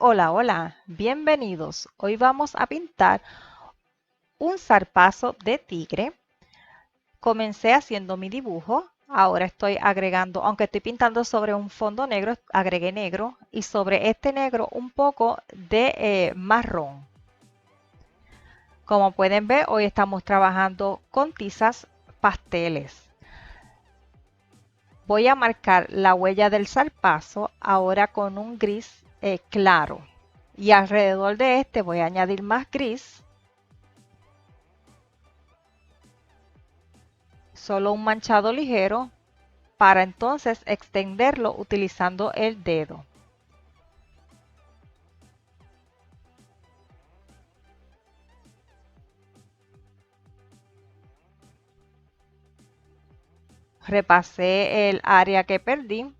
Hola, hola, bienvenidos. Hoy vamos a pintar un zarpazo de tigre. Comencé haciendo mi dibujo, ahora estoy agregando, aunque estoy pintando sobre un fondo negro, agregué negro y sobre este negro un poco de marrón. Como pueden ver, hoy estamos trabajando con tizas pasteles. Voy a marcar la huella del zarpazo ahora con un gris claro y alrededor de este voy a añadir más gris. Solo un manchado ligero para entonces extenderlo utilizando el dedo. Repasé el área que perdí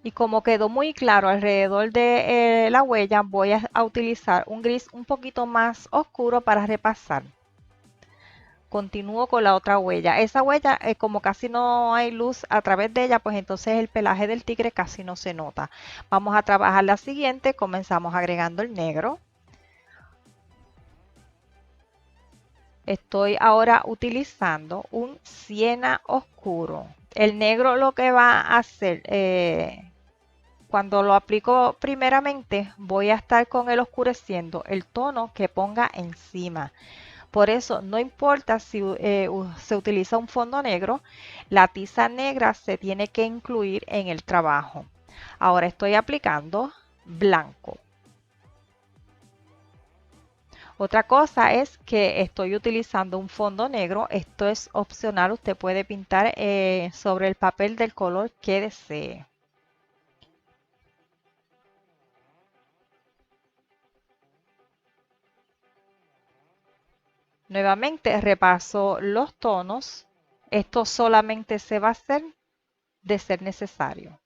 y como quedó muy claro alrededor de la huella voy a utilizar un gris un poquito más oscuro para repasar. Continúo con la otra huella. Esa huella, como casi no hay luz a través de ella, pues entonces el pelaje del tigre casi no se nota. Vamos a trabajar la siguiente. Comenzamos agregando el negro. Estoy ahora utilizando un siena oscuro. El negro lo que va a hacer, cuando lo aplico primeramente, voy a estar con el oscureciendo el tono que ponga encima. Por eso, no importa si se utiliza un fondo negro, la tiza negra se tiene que incluir en el trabajo. Ahora estoy aplicando blanco. Otra cosa es que estoy utilizando un fondo negro. Esto es opcional. Usted puede pintar sobre el papel del color que desee. Nuevamente repaso los tonos. Esto solamente se va a hacer de ser necesario.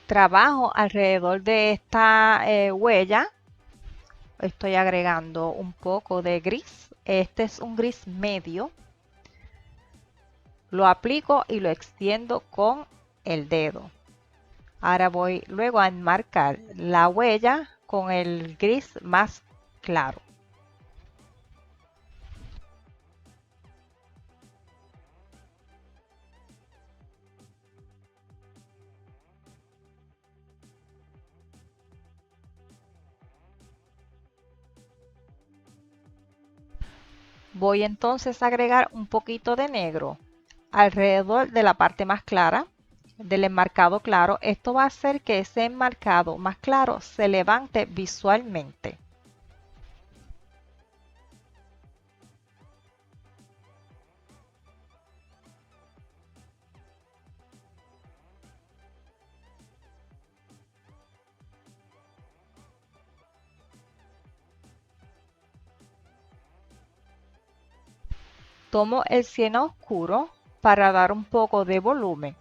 Trabajo alrededor de esta huella. Estoy agregando un poco de gris. Este es un gris medio. Lo aplico y lo extiendo con el dedo. Ahora voy luego a enmarcar la huella con el gris más claro. Voy entonces a agregar un poquito de negro alrededor de la parte más clara del enmarcado claro. Esto va a hacer que ese enmarcado más claro se levante visualmente. Tomo el siena oscuro para dar un poco de volumen.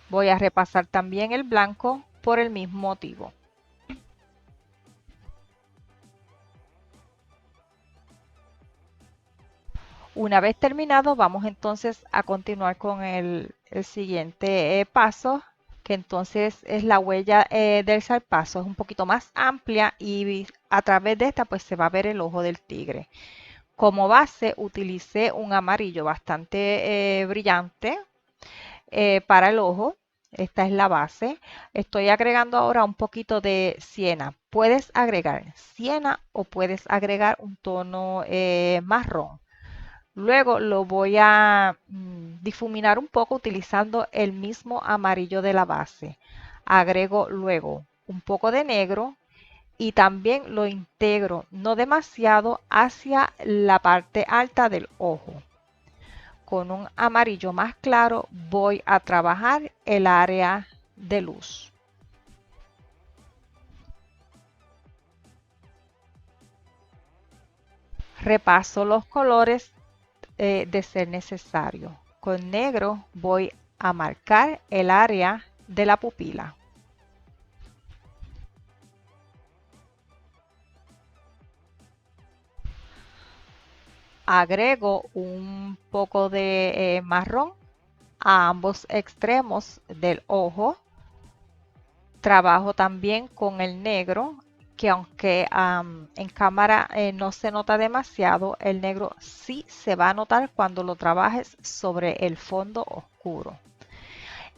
Voy a repasar también el blanco por el mismo motivo. Una vez terminado, vamos entonces a continuar con el siguiente paso, que entonces es la huella del zarpazo. Es un poquito más amplia y a través de esta pues se va a ver el ojo del tigre. Como base utilicé un amarillo bastante brillante para el ojo. Esta es la base. Estoy agregando ahora un poquito de siena. Puedes agregar siena o puedes agregar un tono marrón. Luego lo voy a difuminar un poco utilizando el mismo amarillo de la base. Agrego luego un poco de negro y también lo integro, no demasiado, hacia la parte alta del ojo. con un amarillo más claro voy a trabajar el área de luz. Repaso los colores de ser necesario. Con negro voy a marcar el área de la pupila. Agrego un poco de marrón a ambos extremos del ojo. Trabajo también con el negro, que aunque en cámara no se nota demasiado, el negro sí se va a notar cuando lo trabajes sobre el fondo oscuro.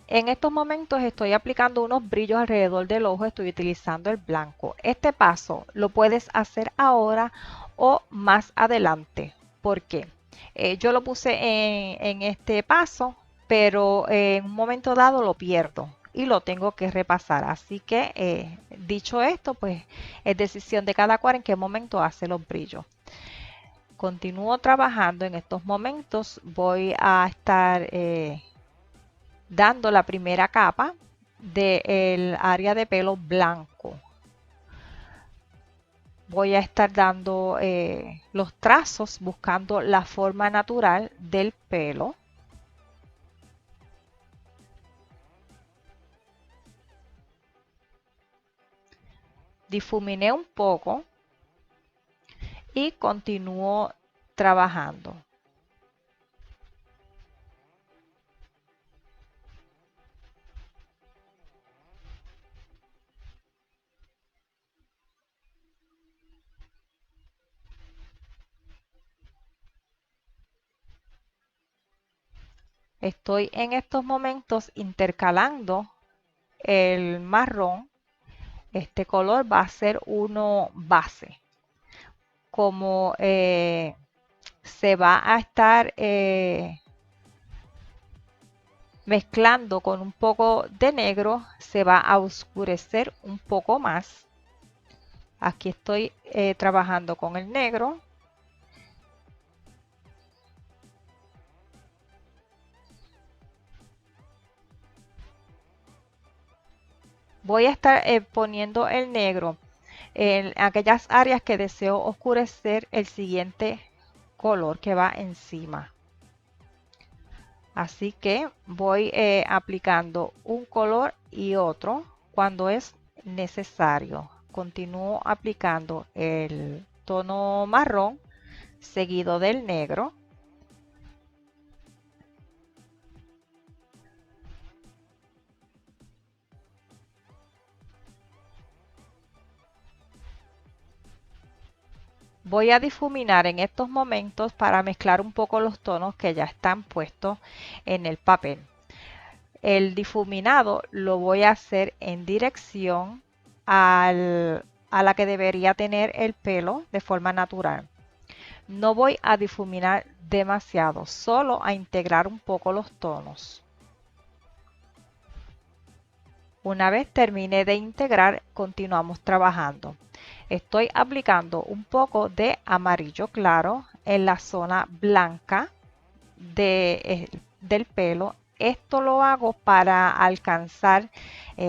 En estos momentos estoy aplicando unos brillos alrededor del ojo, estoy utilizando el blanco. Este paso lo puedes hacer ahora o más adelante. ¿Por qué? Yo lo puse en este paso, pero en un momento dado lo pierdo y lo tengo que repasar. Así que dicho esto, pues es decisión de cada cual en qué momento hace los brillos. Continúo trabajando en estos momentos. Voy a estar dando la primera capa del área de pelo blanco. Voy a estar dando los trazos buscando la forma natural del pelo. Difuminé un poco y continúo trabajando. Estoy en estos momentos intercalando el marrón. Este color va a ser uno base. Como se va a estar mezclando con un poco de negro, se va a oscurecer un poco más. Aquí estoy trabajando con el negro. Voy a estar poniendo el negro en aquellas áreas que deseo oscurecer el siguiente color que va encima. Así que voy aplicando un color y otro cuando es necesario. Continúo aplicando el tono marrón seguido del negro. Voy a difuminar en estos momentos para mezclar un poco los tonos que ya están puestos en el papel. El difuminado lo voy a hacer en dirección a la que debería tener el pelo de forma natural. No voy a difuminar demasiado, solo a integrar un poco los tonos. Una vez termine de integrar, continuamos trabajando. Estoy aplicando un poco de amarillo claro en la zona blanca del pelo. Esto lo hago para alcanzar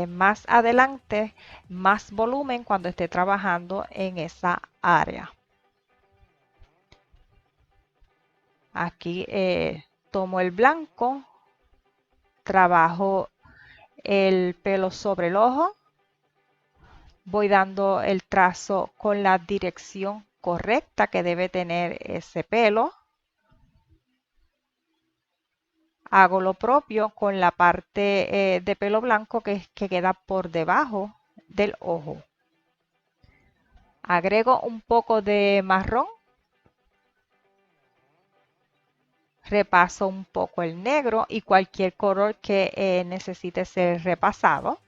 más adelante más volumen cuando esté trabajando en esa área. Aquí tomo el blanco, trabajo el pelo sobre el ojo, voy dando el trazo con la dirección correcta que debe tener ese pelo. Hago lo propio con la parte de pelo blanco que queda por debajo del ojo. Agrego un poco de marrón. Repaso un poco el negro y cualquier color que necesite ser repasado.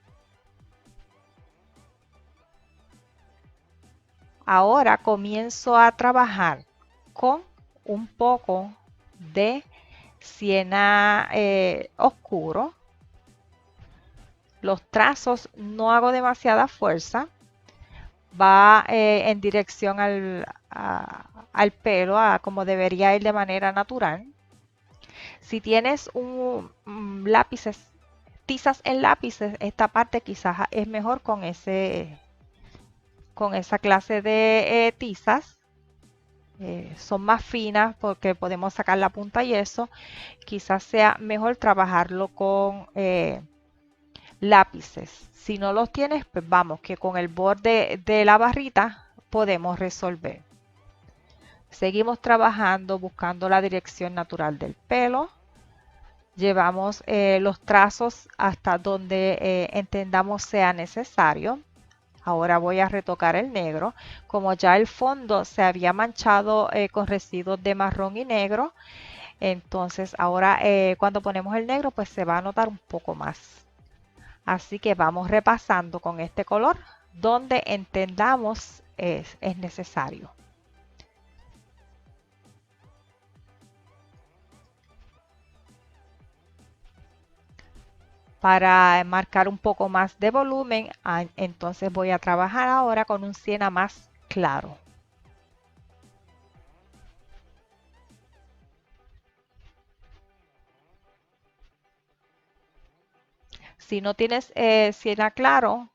Ahora comienzo a trabajar con un poco de siena oscuro. Los trazos no hago demasiada fuerza. Va en dirección al pelo, a como debería ir de manera natural. Si tienes lápices, tizas en lápices, esta parte quizás es mejor con esa clase de tizas. Son más finas porque podemos sacar la punta y eso. Quizás sea mejor trabajarlo con lápices. Si no los tienes, pues vamos, que con el borde de la barrita podemos resolver. Seguimos trabajando buscando la dirección natural del pelo. Llevamos los trazos hasta donde entendamos sea necesario. Ahora voy a retocar el negro. Como ya el fondo se había manchado con residuos de marrón y negro, entonces ahora cuando ponemos el negro pues se va a notar un poco más. Así que vamos repasando con este color donde entendamos es necesario. Para marcar un poco más de volumen, entonces voy a trabajar ahora con un siena más claro. Si no tienes siena claro,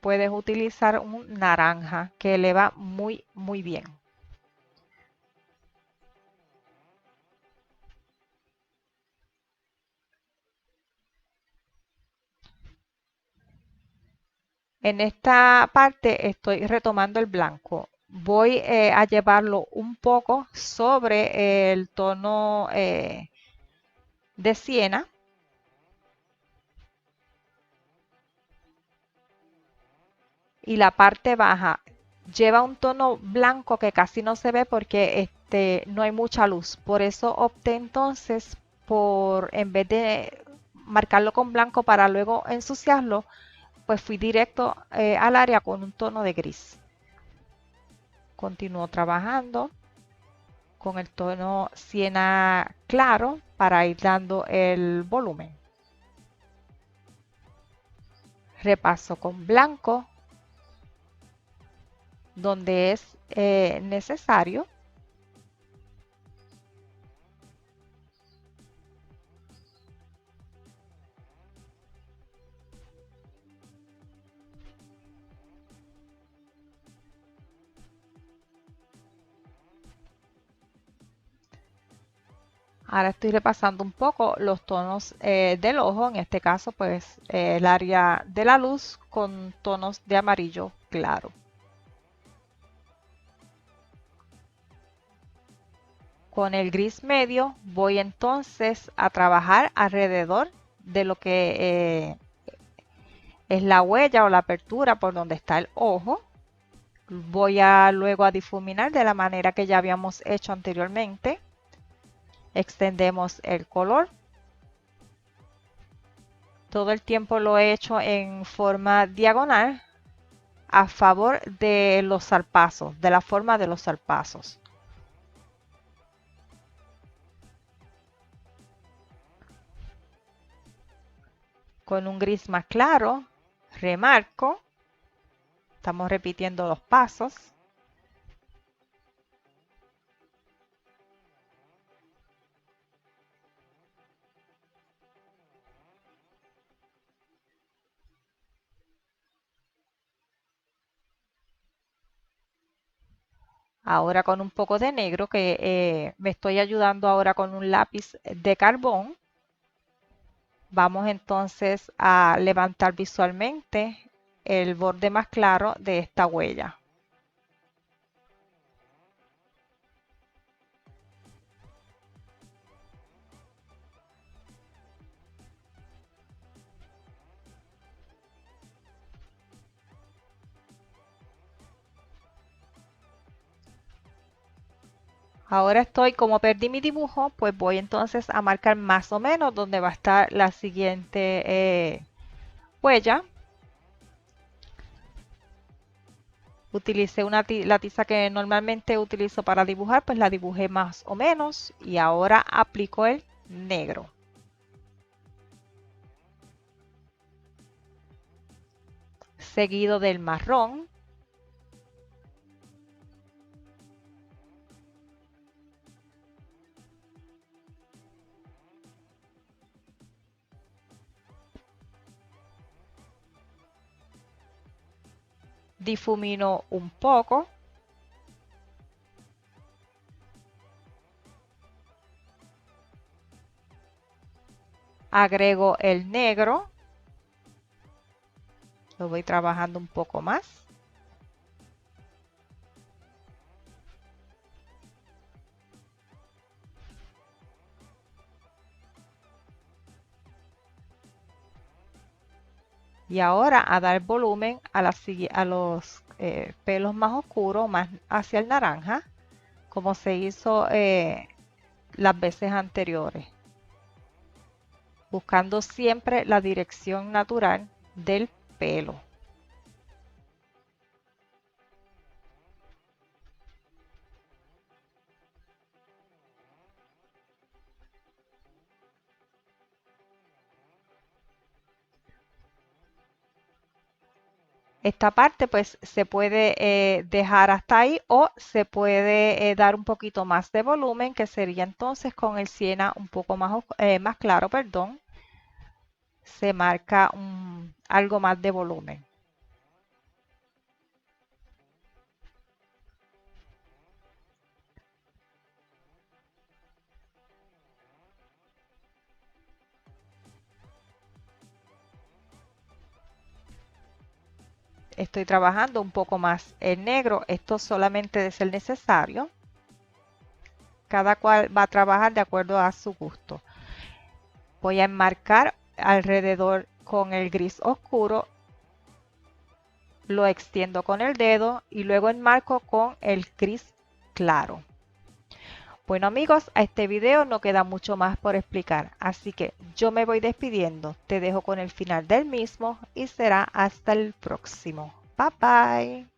puedes utilizar un naranja que le va muy bien. En esta parte estoy retomando el blanco. Voy a llevarlo un poco sobre el tono de siena y la parte baja lleva un tono blanco que casi no se ve porque no hay mucha luz. Por eso opté entonces por, en vez de marcarlo con blanco para luego ensuciarlo, pues fui directo al área con un tono de gris. Continúo trabajando con el tono siena claro para ir dando el volumen. Repaso con blanco donde es necesario. Ahora estoy repasando un poco los tonos del ojo, en este caso pues el área de la luz con tonos de amarillo claro. Con el gris medio voy entonces a trabajar alrededor de lo que es la huella o la apertura por donde está el ojo. Voy a luego a difuminar de la manera que ya habíamos hecho anteriormente. Extendemos el color. Todo el tiempo lo he hecho en forma diagonal a favor de los zarpazos, de la forma de los zarpazos. Con un gris más claro, remarco. Estamos repitiendo los pasos. Ahora con un poco de negro que me estoy ayudando ahora con un lápiz de carbón. Vamos entonces a levantar visualmente el borde más claro de esta huella. Ahora estoy, como perdí mi dibujo, pues voy entonces a marcar más o menos donde va a estar la siguiente huella. Utilicé la tiza que normalmente utilizo para dibujar, pues la dibujé más o menos y ahora aplico el negro. Seguido del marrón. Difumino un poco. Agrego el negro. Lo voy trabajando un poco más. Y ahora a dar volumen a los pelos más oscuros, más hacia el naranja, como se hizo las veces anteriores, buscando siempre la dirección natural del pelo. Esta parte pues se puede dejar hasta ahí o se puede dar un poquito más de volumen, que sería entonces con el siena un poco más, más claro, perdón, se marca algo más de volumen. Estoy trabajando un poco más el negro, esto solamente de ser necesario. Cada cual va a trabajar de acuerdo a su gusto. Voy a enmarcar alrededor con el gris oscuro, lo extiendo con el dedo y luego enmarco con el gris claro. Bueno amigos, a este video no queda mucho más por explicar, así que yo me voy despidiendo. Te dejo con el final del mismo y será hasta el próximo. Bye bye.